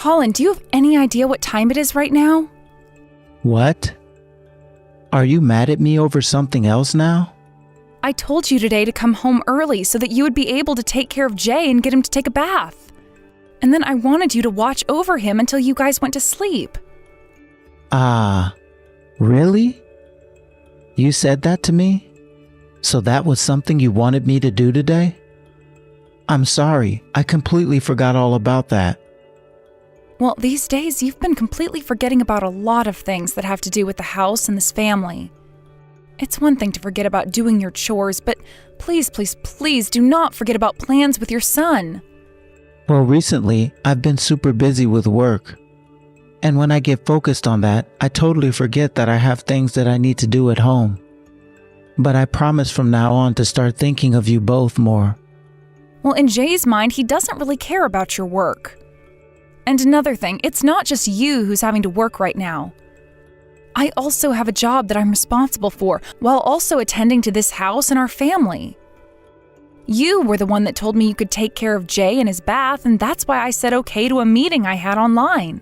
Colin, do you have any idea what time it is right now? What? Are you mad at me over something else now? I told you today to come home early so that you would be able to take care of Jay and get him to take a bath. And then I wanted you to watch over him until you guys went to sleep. Really? You said that to me? So that was something you wanted me to do today? I'm sorry, I completely forgot all about that. Well, these days you've been completely forgetting about a lot of things that have to do with the house and this family. It's one thing to forget about doing your chores, but please, please, please do not forget about plans with your son. Well, recently, I've been super busy with work. And when I get focused on that, I totally forget that I have things that I need to do at home. But I promise from now on to start thinking of you both more. Well, in Jay's mind, he doesn't really care about your work. And another thing, it's not just you who's having to work right now. I also have a job that I'm responsible for, while also attending to this house and our family. You were the one that told me you could take care of Jay and his bath, and that's why I said okay to a meeting I had online.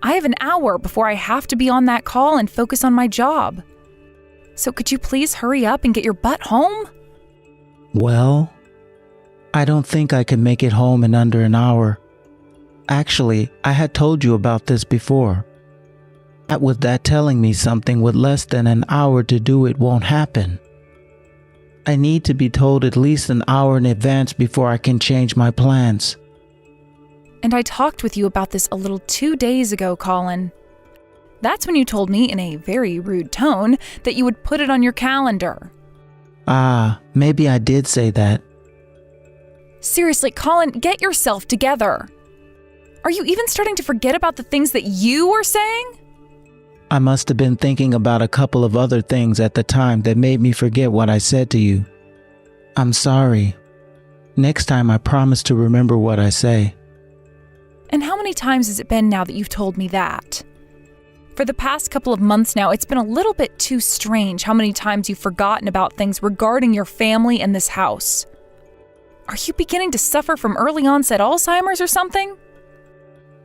I have an hour before I have to be on that call and focus on my job. So could you please hurry up and get your butt home? Well, I don't think I can make it home in under an hour. Actually, I had told you about this before. With that telling me something with less than an hour to do it won't happen. I need to be told at least an hour in advance before I can change my plans. And I talked with you about this a little 2 days ago, Colin. That's when you told me in a very rude tone that you would put it on your calendar. Maybe I did say that. Seriously, Colin, get yourself together. Are you even starting to forget about the things that you were saying? I must have been thinking about a couple of other things at the time that made me forget what I said to you. I'm sorry. Next time I promise to remember what I say. And how many times has it been now that you've told me that? For the past couple of months now, it's been a little bit too strange how many times you've forgotten about things regarding your family and this house. Are you beginning to suffer from early onset Alzheimer's or something?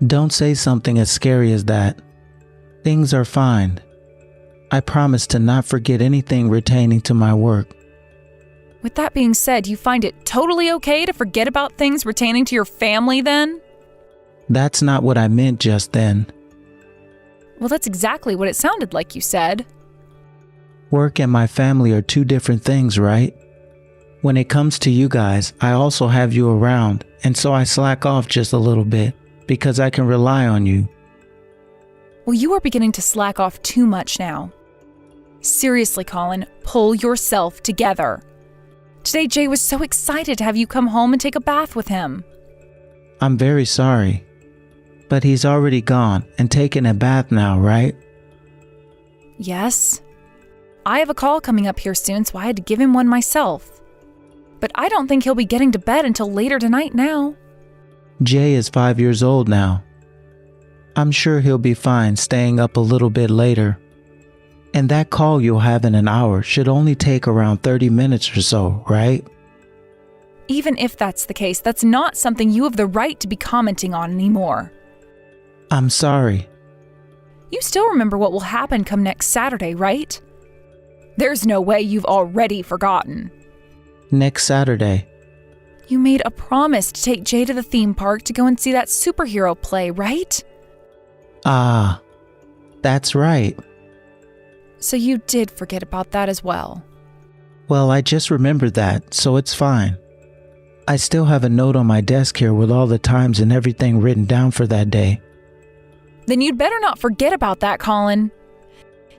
Don't say something as scary as that. Things are fine. I promise to not forget anything pertaining to my work. With that being said, you find it totally okay to forget about things pertaining to your family then? That's not what I meant just then. Well, that's exactly what it sounded like you said. Work and my family are two different things, right? When it comes to you guys, I also have you around, and so I slack off just a little bit because I can rely on you. Well, you are beginning to slack off too much now. Seriously, Colin, pull yourself together. Today, Jay was so excited to have you come home and take a bath with him. I'm very sorry, but he's already gone and taken a bath now, right? Yes. I have a call coming up here soon, so I had to give him one myself. But I don't think he'll be getting to bed until later tonight now. Jay is 5 years old now. I'm sure he'll be fine staying up a little bit later. And that call you'll have in an hour should only take around 30 minutes or so, right? Even if that's the case, that's not something you have the right to be commenting on anymore. I'm sorry. You still remember what will happen come next Saturday, right? There's no way you've already forgotten. Next Saturday. You made a promise to take Jay to the theme park to go and see that superhero play, right? That's right. So you did forget about that as well. Well, I just remembered that, so it's fine. I still have a note on my desk here with all the times and everything written down for that day. Then you'd better not forget about that, Colin.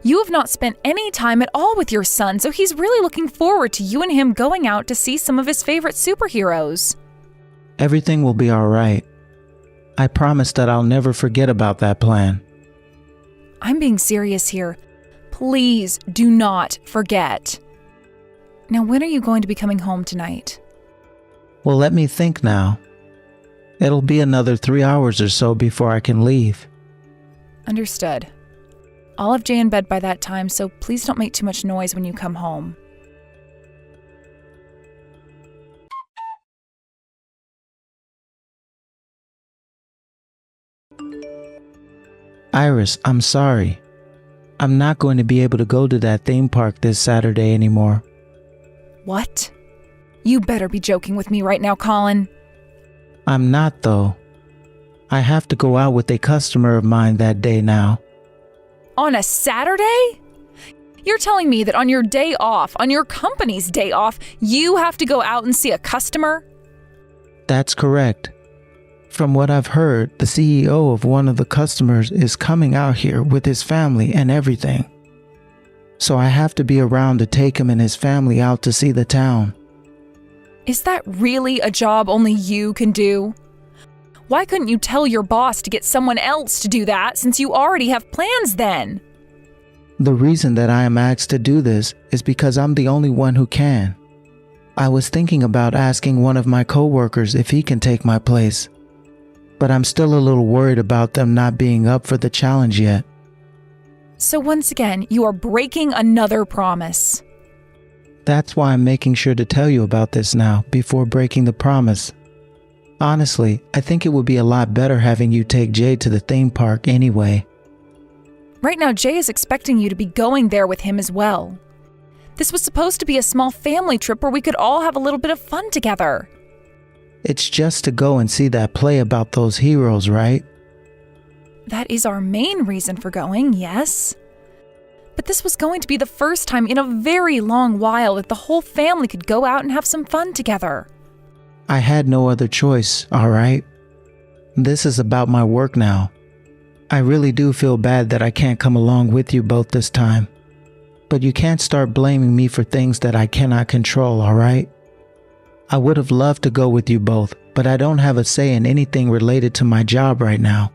You have not spent any time at all with your son, so he's really looking forward to you and him going out to see some of his favorite superheroes. Everything will be all right. I promise that I'll never forget about that plan. I'm being serious here. Please do not forget. Now, when are you going to be coming home tonight? Well, let me think now. It'll be another 3 hours or so before I can leave. Understood. I'll have Jay in bed by that time, so please don't make too much noise when you come home. Iris, I'm sorry. I'm not going to be able to go to that theme park this Saturday anymore. What? You better be joking with me right now, Colin. I'm not, though. I have to go out with a customer of mine that day now. On a Saturday? You're telling me that on your day off, on your company's day off, you have to go out and see a customer? That's correct. From what I've heard, the CEO of one of the customers is coming out here with his family and everything. So I have to be around to take him and his family out to see the town. Is that really a job only you can do? Why couldn't you tell your boss to get someone else to do that since you already have plans then? The reason that I am asked to do this is because I'm the only one who can. I was thinking about asking one of my coworkers if he can take my place, but I'm still a little worried about them not being up for the challenge yet. So once again, you are breaking another promise. That's why I'm making sure to tell you about this now before breaking the promise. Honestly, I think it would be a lot better having you take Jay to the theme park anyway. Right now, Jay is expecting you to be going there with him as well. This was supposed to be a small family trip where we could all have a little bit of fun together. It's just to go and see that play about those heroes, right? That is our main reason for going, yes. But this was going to be the first time in a very long while that the whole family could go out and have some fun together. I had no other choice, alright? This is about my work now. I really do feel bad that I can't come along with you both this time. But you can't start blaming me for things that I cannot control, alright? I would have loved to go with you both, but I don't have a say in anything related to my job right now.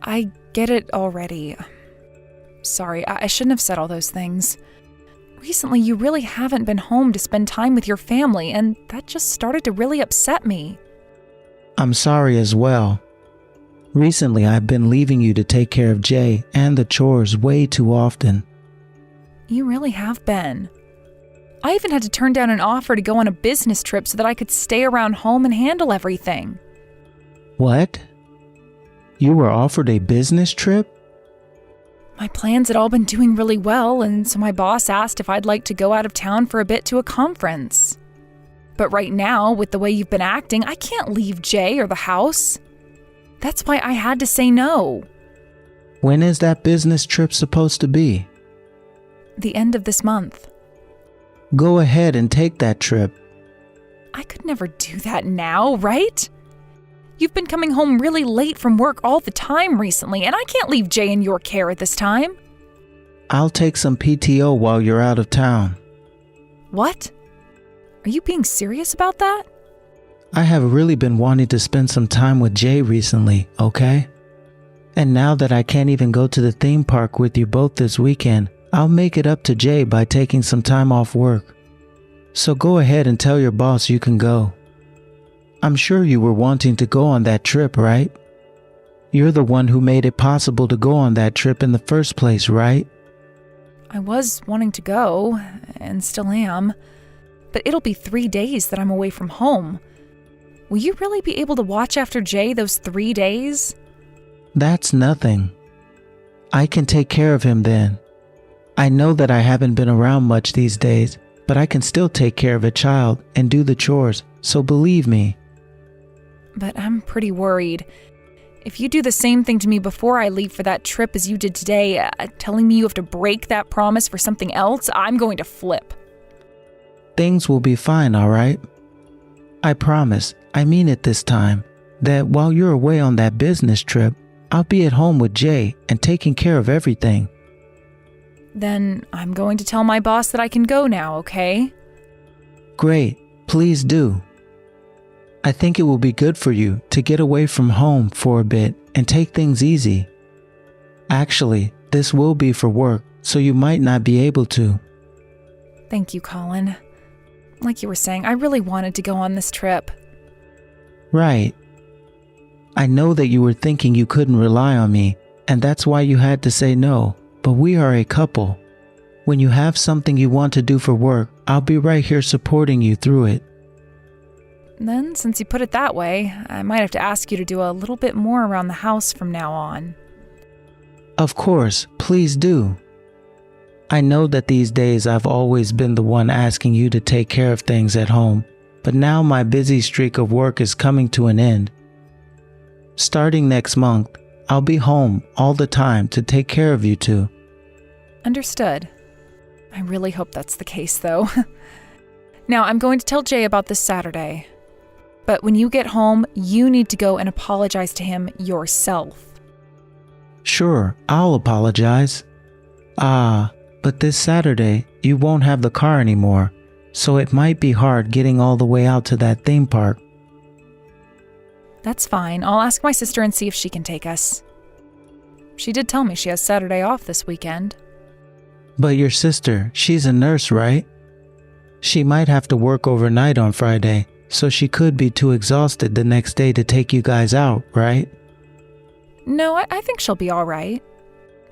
I get it already. Sorry, I shouldn't have said all those things. Recently, you really haven't been home to spend time with your family, and that just started to really upset me. I'm sorry as well. Recently, I've been leaving you to take care of Jay and the chores way too often. You really have been. I even had to turn down an offer to go on a business trip so that I could stay around home and handle everything. What? You were offered a business trip? My plans had all been doing really well, and so my boss asked if I'd like to go out of town for a bit to a conference. But right now, with the way you've been acting, I can't leave Jay or the house. That's why I had to say no. When is that business trip supposed to be? The end of this month. Go ahead and take that trip. I could never do that now, right? You've been coming home really late from work all the time recently, and I can't leave Jay in your care at this time. I'll take some PTO while you're out of town. What? Are you being serious about that? I have really been wanting to spend some time with Jay recently, okay? And now that I can't even go to the theme park with you both this weekend, I'll make it up to Jay by taking some time off work. So go ahead and tell your boss you can go. I'm sure you were wanting to go on that trip, right? You're the one who made it possible to go on that trip in the first place, right? I was wanting to go, and still am. But it'll be 3 days that I'm away from home. Will you really be able to watch after Jay those 3 days? That's nothing. I can take care of him then. I know that I haven't been around much these days, but I can still take care of a child and do the chores, so believe me. But I'm pretty worried. If you do the same thing to me before I leave for that trip as you did today, telling me you have to break that promise for something else, I'm going to flip. Things will be fine, alright? I promise, I mean it this time, that while you're away on that business trip, I'll be at home with Jay and taking care of everything. Then I'm going to tell my boss that I can go now, okay? Great, please do. I think it will be good for you to get away from home for a bit and take things easy. Actually, this will be for work, so you might not be able to. Thank you, Colin. Like you were saying, I really wanted to go on this trip. Right. I know that you were thinking you couldn't rely on me, and that's why you had to say no, but we are a couple. When you have something you want to do for work, I'll be right here supporting you through it. Then, since you put it that way, I might have to ask you to do a little bit more around the house from now on. Of course, please do. I know that these days I've always been the one asking you to take care of things at home, but now my busy streak of work is coming to an end. Starting next month, I'll be home all the time to take care of you two. Understood. I really hope that's the case, though. Now, I'm going to tell Jay about this Saturday. But when you get home, you need to go and apologize to him yourself. Sure, I'll apologize. But this Saturday, you won't have the car anymore, so it might be hard getting all the way out to that theme park. That's fine. I'll ask my sister and see if she can take us. She did tell me she has Saturday off this weekend. But your sister, she's a nurse, right? She might have to work overnight on Friday, so she could be too exhausted the next day to take you guys out, right? No, I think she'll be all right.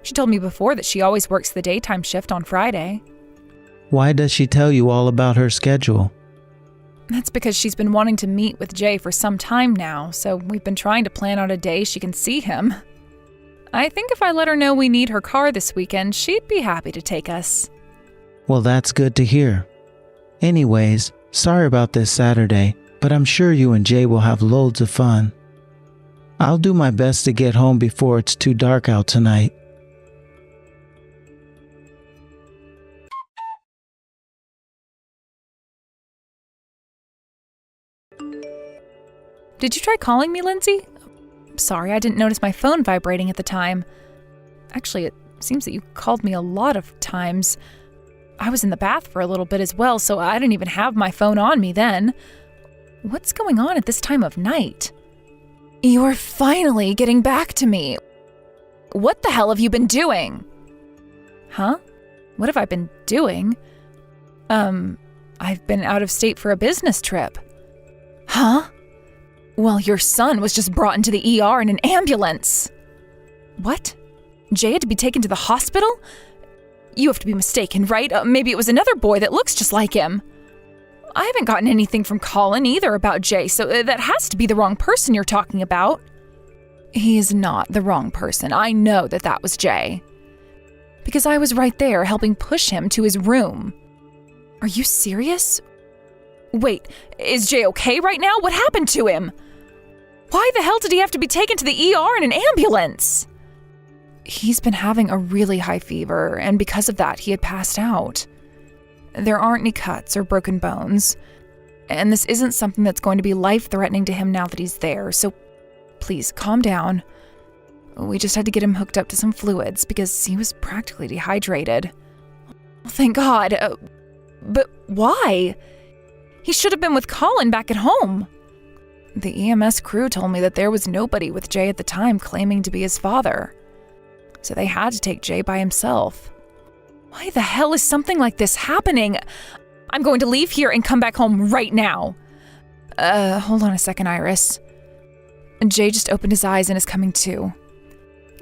She told me before that she always works the daytime shift on Friday. Why does she tell you all about her schedule? That's because she's been wanting to meet with Jay for some time now, so we've been trying to plan out a day she can see him. I think if I let her know we need her car this weekend, she'd be happy to take us. Well, that's good to hear. Anyways, sorry about this Saturday, but I'm sure you and Jay will have loads of fun. I'll do my best to get home before it's too dark out tonight. Did you try calling me, Lindsay? Sorry, I didn't notice my phone vibrating at the time. Actually, it seems that you called me a lot of times. I was in the bath for a little bit as well, so I didn't even have my phone on me then. What's going on at this time of night? You're finally getting back to me. What the hell have you been doing? Huh? What have I been doing? I've been out of state for a business trip. Huh? Well, your son was just brought into the ER in an ambulance. What? Jay had to be taken to the hospital? You have to be mistaken, right? Maybe it was another boy that looks just like him. I haven't gotten anything from Colin either about Jay, so that has to be the wrong person you're talking about. He is not the wrong person. I know that that was Jay. Because I was right there helping push him to his room. Are you serious? Wait, is Jay okay right now? What happened to him? Why the hell did he have to be taken to the ER in an ambulance? He's been having a really high fever, and because of that, he had passed out. There aren't any cuts or broken bones, and this isn't something that's going to be life-threatening to him now that he's there, so please, calm down. We just had to get him hooked up to some fluids because he was practically dehydrated. Thank God. But why? He should have been with Colin back at home. The EMS crew told me that there was nobody with Jay at the time claiming to be his father. So they had to take Jay by himself. Why the hell is something like this happening? I'm going to leave here and come back home right now. Hold on a second, Iris. Jay just opened his eyes and is coming to.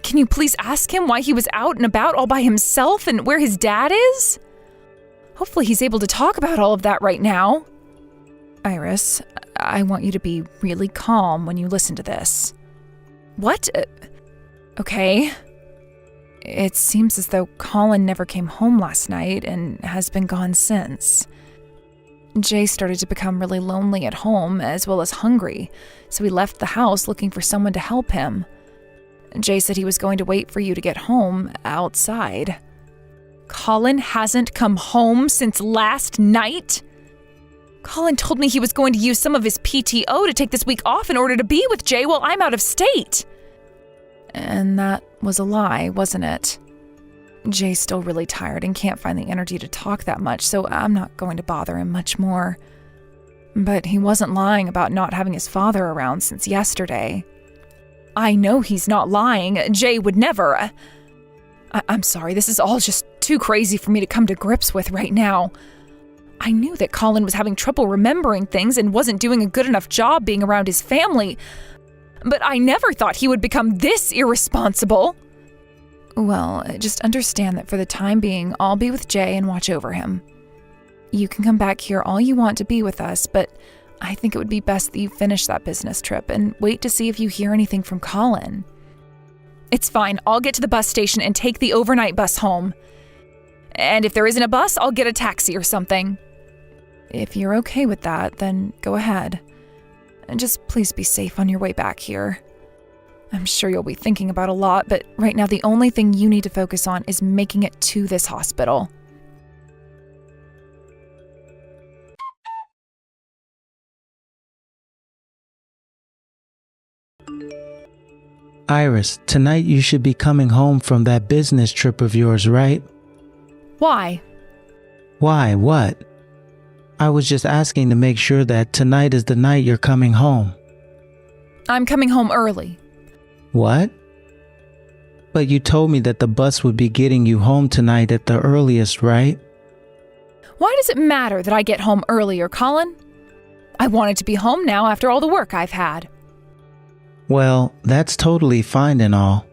Can you please ask him why he was out and about all by himself and where his dad is? Hopefully he's able to talk about all of that right now. Iris, I want you to be really calm when you listen to this. What? Okay. It seems as though Colin never came home last night and has been gone since. Jay started to become really lonely at home as well as hungry, so he left the house looking for someone to help him. Jay said he was going to wait for you to get home outside. Colin hasn't come home since last night? Colin told me he was going to use some of his PTO to take this week off in order to be with Jay while I'm out of state. And that was a lie, wasn't it? Jay's still really tired and can't find the energy to talk that much, so I'm not going to bother him much more. But he wasn't lying about not having his father around since yesterday. I know he's not lying. Jay would never. I'm sorry, this is all just too crazy for me to come to grips with right now. I knew that Colin was having trouble remembering things and wasn't doing a good enough job being around his family, but I never thought he would become this irresponsible. Well, just understand that for the time being, I'll be with Jay and watch over him. You can come back here all you want to be with us, but I think it would be best that you finish that business trip and wait to see if you hear anything from Colin. It's fine. I'll get to the bus station and take the overnight bus home. And if there isn't a bus, I'll get a taxi or something. If you're okay with that, then go ahead. And just please be safe on your way back here. I'm sure you'll be thinking about a lot, but right now the only thing you need to focus on is making it to this hospital. Iris, tonight you should be coming home from that business trip of yours, right? Why? Why? What? I was just asking to make sure that tonight is the night you're coming home. I'm coming home early. What? But you told me that the bus would be getting you home tonight at the earliest, right? Why does it matter that I get home earlier, Colin? I wanted to be home now after all the work I've had. Well, that's totally fine and all.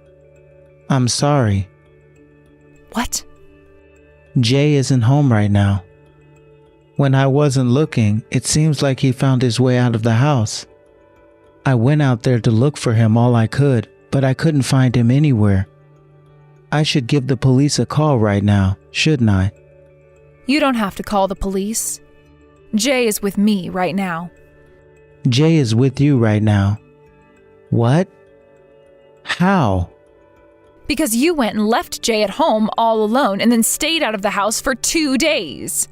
I'm sorry. What? Jay isn't home right now. When I wasn't looking, it seems like he found his way out of the house. I went out there to look for him all I could, but I couldn't find him anywhere. I should give the police a call right now, shouldn't I? You don't have to call the police. Jay is with me right now. Jay is with you right now. What? How? Because you went and left Jay at home all alone and then stayed out of the house for 2 days.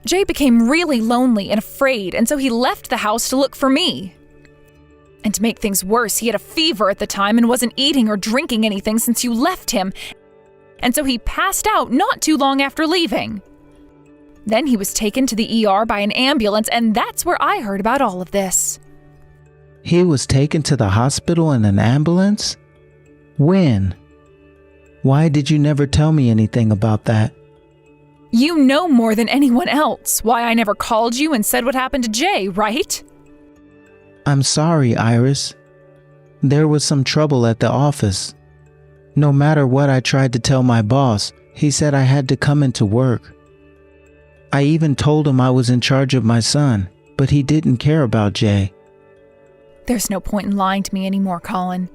Jay became really lonely and afraid, and so he left the house to look for me. And to make things worse, he had a fever at the time and wasn't eating or drinking anything since you left him. And so he passed out not too long after leaving. Then he was taken to the ER by an ambulance, and that's where I heard about all of this. He was taken to the hospital in an ambulance? When? Why did you never tell me anything about that? You know more than anyone else why I never called you and said what happened to Jay, right? I'm sorry, Iris. There was some trouble at the office. No matter what I tried to tell my boss, he said I had to come into work. I even told him I was in charge of my son, but he didn't care about Jay. There's no point in lying to me anymore, Colin.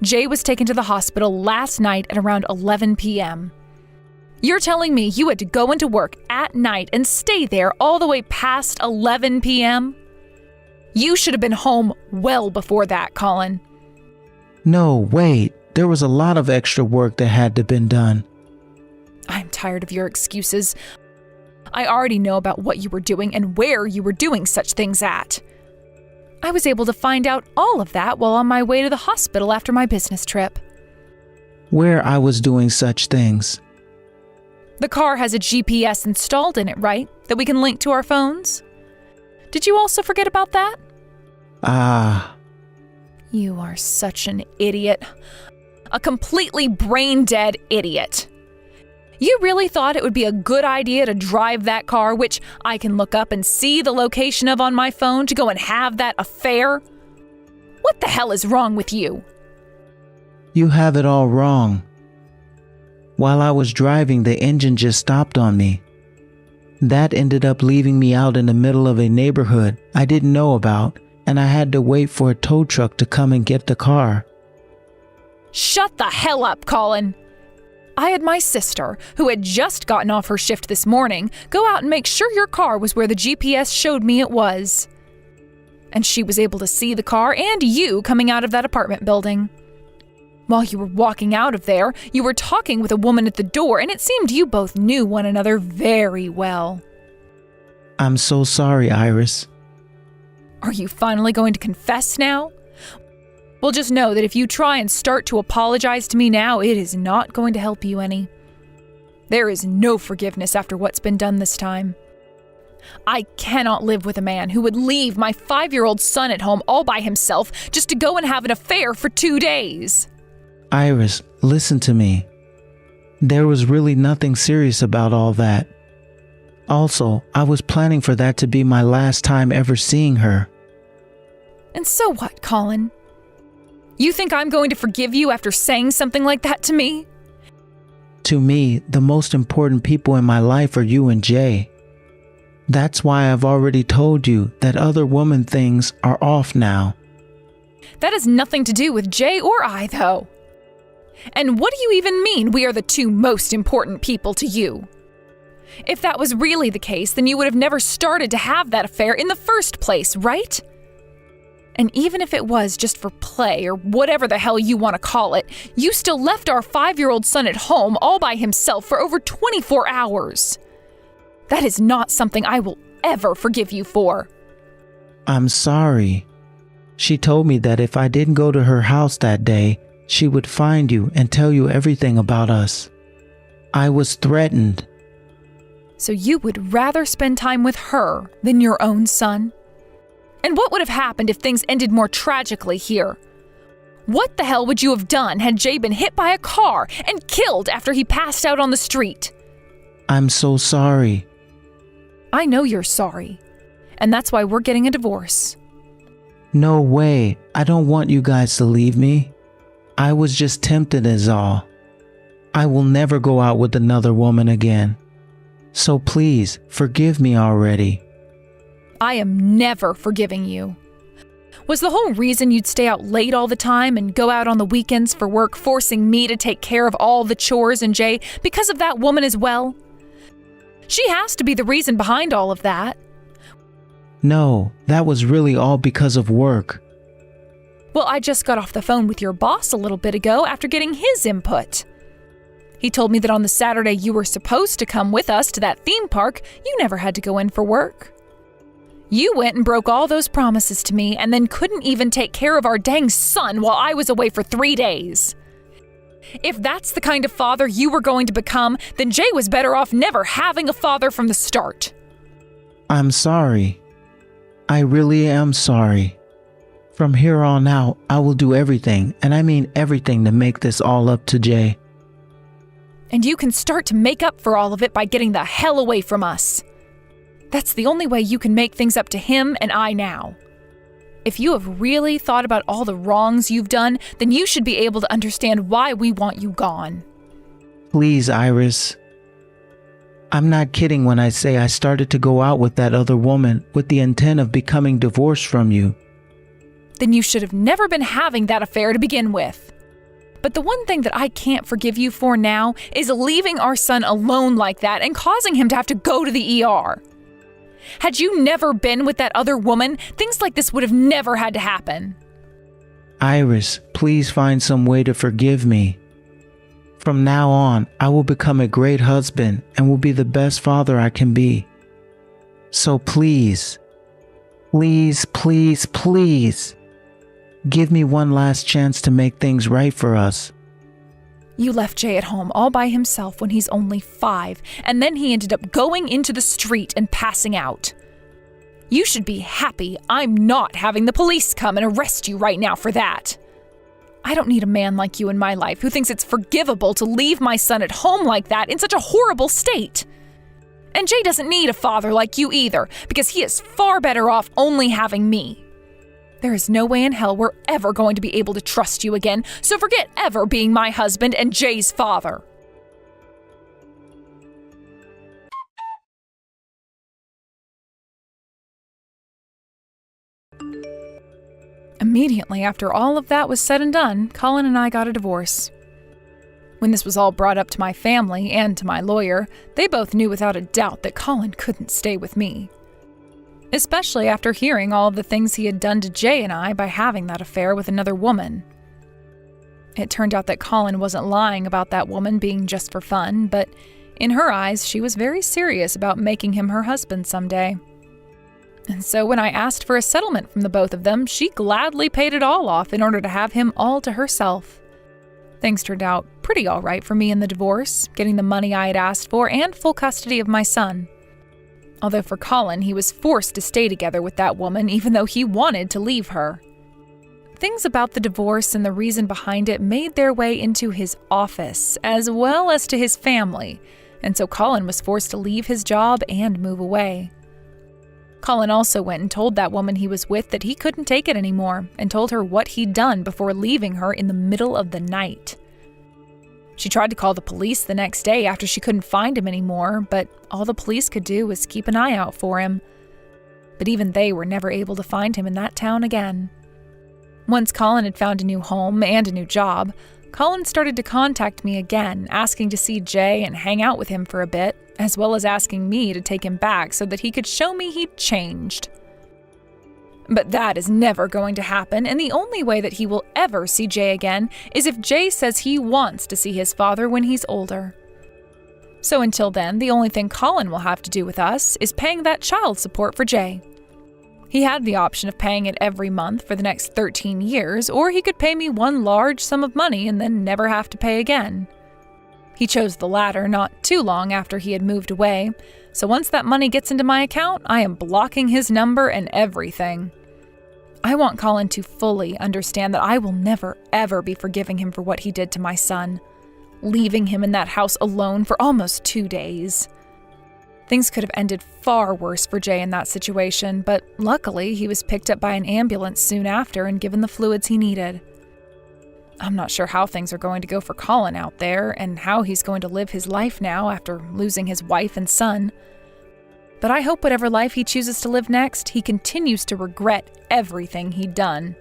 Jay was taken to the hospital last night at around 11 p.m. You're telling me you had to go into work at night and stay there all the way past 11 p.m.? You should have been home well before that, Colin. No, wait. There was a lot of extra work that had to been done. I'm tired of your excuses. I already know about what you were doing and where you were doing such things at. I was able to find out all of that while on my way to the hospital after my business trip. Where I was doing such things. The car has a GPS installed in it, right? That we can link to our phones? Did you also forget about that? Ah. You are such an idiot. A completely brain-dead idiot. You really thought it would be a good idea to drive that car, which I can look up and see the location of on my phone, to go and have that affair? What the hell is wrong with you? You have it all wrong. While I was driving, the engine just stopped on me. That ended up leaving me out in the middle of a neighborhood I didn't know about, and I had to wait for a tow truck to come and get the car. Shut the hell up, Colin. I had my sister, who had just gotten off her shift this morning, go out and make sure your car was where the GPS showed me it was. And she was able to see the car and you coming out of that apartment building. While you were walking out of there, you were talking with a woman at the door, and it seemed you both knew one another very well. I'm so sorry, Iris. Are you finally going to confess now? Well, just know that if you try and start to apologize to me now, it is not going to help you any. There is no forgiveness after what's been done this time. I cannot live with a man who would leave my 5-year-old son at home all by himself just to go and have an affair for 2 days. Iris, listen to me. There was really nothing serious about all that. Also, I was planning for that to be my last time ever seeing her. And so what, Colin? You think I'm going to forgive you after saying something like that to me? To me, the most important people in my life are you and Jay. That's why I've already told you that other woman things are off now. That has nothing to do with Jay or I, though. And what do you even mean we are the two most important people to you? If that was really the case, then you would have never started to have that affair in the first place, right? And even if it was just for play or whatever the hell you want to call it, you still left our 5-year-old son at home all by himself for over 24 hours. That is not something I will ever forgive you for. I'm sorry. She told me that if I didn't go to her house that day, she would find you and tell you everything about us. I was threatened. So you would rather spend time with her than your own son? And what would have happened if things ended more tragically here? What the hell would you have done had Jay been hit by a car and killed after he passed out on the street? I'm so sorry. I know you're sorry, and that's why we're getting a divorce. No way. I don't want you guys to leave me. I was just tempted is all. I will never go out with another woman again. So please, forgive me already. I am never forgiving you. Was the whole reason you'd stay out late all the time and go out on the weekends for work, forcing me to take care of all the chores and Jay because of that woman as well? She has to be the reason behind all of that. No, that was really all because of work. Well, I just got off the phone with your boss a little bit ago after getting his input. He told me that on the Saturday you were supposed to come with us to that theme park, you never had to go in for work. You went and broke all those promises to me and then couldn't even take care of our dang son while I was away for 3 days. If that's the kind of father you were going to become, then Jay was better off never having a father from the start. I'm sorry. I really am sorry. From here on out, I will do everything, and I mean everything, to make this all up to Jay. And you can start to make up for all of it by getting the hell away from us. That's the only way you can make things up to him and I now. If you have really thought about all the wrongs you've done, then you should be able to understand why we want you gone. Please, Iris. I'm not kidding when I say I started to go out with that other woman with the intent of becoming divorced from you. Then you should have never been having that affair to begin with. But the one thing that I can't forgive you for now is leaving our son alone like that and causing him to have to go to the ER. Had you never been with that other woman, things like this would have never had to happen. Iris, please find some way to forgive me. From now on, I will become a great husband and will be the best father I can be. So please, please, please, please, give me one last chance to make things right for us. You left Jay at home all by himself when he's only 5, and then he ended up going into the street and passing out. You should be happy I'm not having the police come and arrest you right now for that. I don't need a man like you in my life who thinks it's forgivable to leave my son at home like that in such a horrible state. And Jay doesn't need a father like you either, because he is far better off only having me. There is no way in hell we're ever going to be able to trust you again, so forget ever being my husband and Jay's father. Immediately after all of that was said and done, Colin and I got a divorce. When this was all brought up to my family and to my lawyer, they both knew without a doubt that Colin couldn't stay with me. Especially after hearing all of the things he had done to Jay and I by having that affair with another woman. It turned out that Colin wasn't lying about that woman being just for fun, but in her eyes, she was very serious about making him her husband someday. And so when I asked for a settlement from the both of them, she gladly paid it all off in order to have him all to herself. Things turned out pretty all right for me in the divorce, getting the money I had asked for and full custody of my son. Although for Colin, he was forced to stay together with that woman even though he wanted to leave her. Things about the divorce and the reason behind it made their way into his office, as well as to his family, and so Colin was forced to leave his job and move away. Colin also went and told that woman he was with that he couldn't take it anymore, and told her what he'd done before leaving her in the middle of the night. She tried to call the police the next day after she couldn't find him anymore, but all the police could do was keep an eye out for him. But even they were never able to find him in that town again. Once Colin had found a new home and a new job, Colin started to contact me again, asking to see Jay and hang out with him for a bit, as well as asking me to take him back so that he could show me he'd changed. But that is never going to happen, and the only way that he will ever see Jay again is if Jay says he wants to see his father when he's older. So until then, the only thing Colin will have to do with us is paying that child support for Jay. He had the option of paying it every month for the next 13 years, or he could pay me one large sum of money and then never have to pay again. He chose the latter not too long after he had moved away, so once that money gets into my account, I am blocking his number and everything. I want Colin to fully understand that I will never, ever be forgiving him for what he did to my son, leaving him in that house alone for almost 2 days. Things could have ended far worse for Jay in that situation, but luckily he was picked up by an ambulance soon after and given the fluids he needed. I'm not sure how things are going to go for Colin out there and how he's going to live his life now after losing his wife and son. But I hope whatever life he chooses to live next, he continues to regret everything he'd done.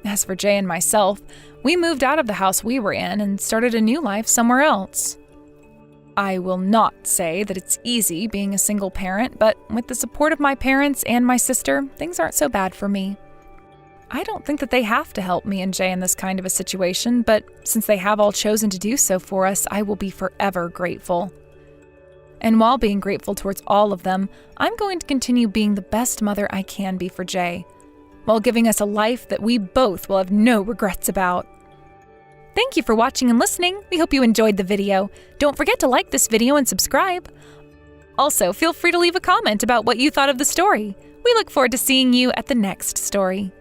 As for Jay and myself, we moved out of the house we were in and started a new life somewhere else. I will not say that it's easy being a single parent, but with the support of my parents and my sister, things aren't so bad for me. I don't think that they have to help me and Jay in this kind of a situation, but since they have all chosen to do so for us, I will be forever grateful. And while being grateful towards all of them, I'm going to continue being the best mother I can be for Jay, while giving us a life that we both will have no regrets about. Thank you for watching and listening. We hope you enjoyed the video. Don't forget to like this video and subscribe. Also, feel free to leave a comment about what you thought of the story. We look forward to seeing you at the next story.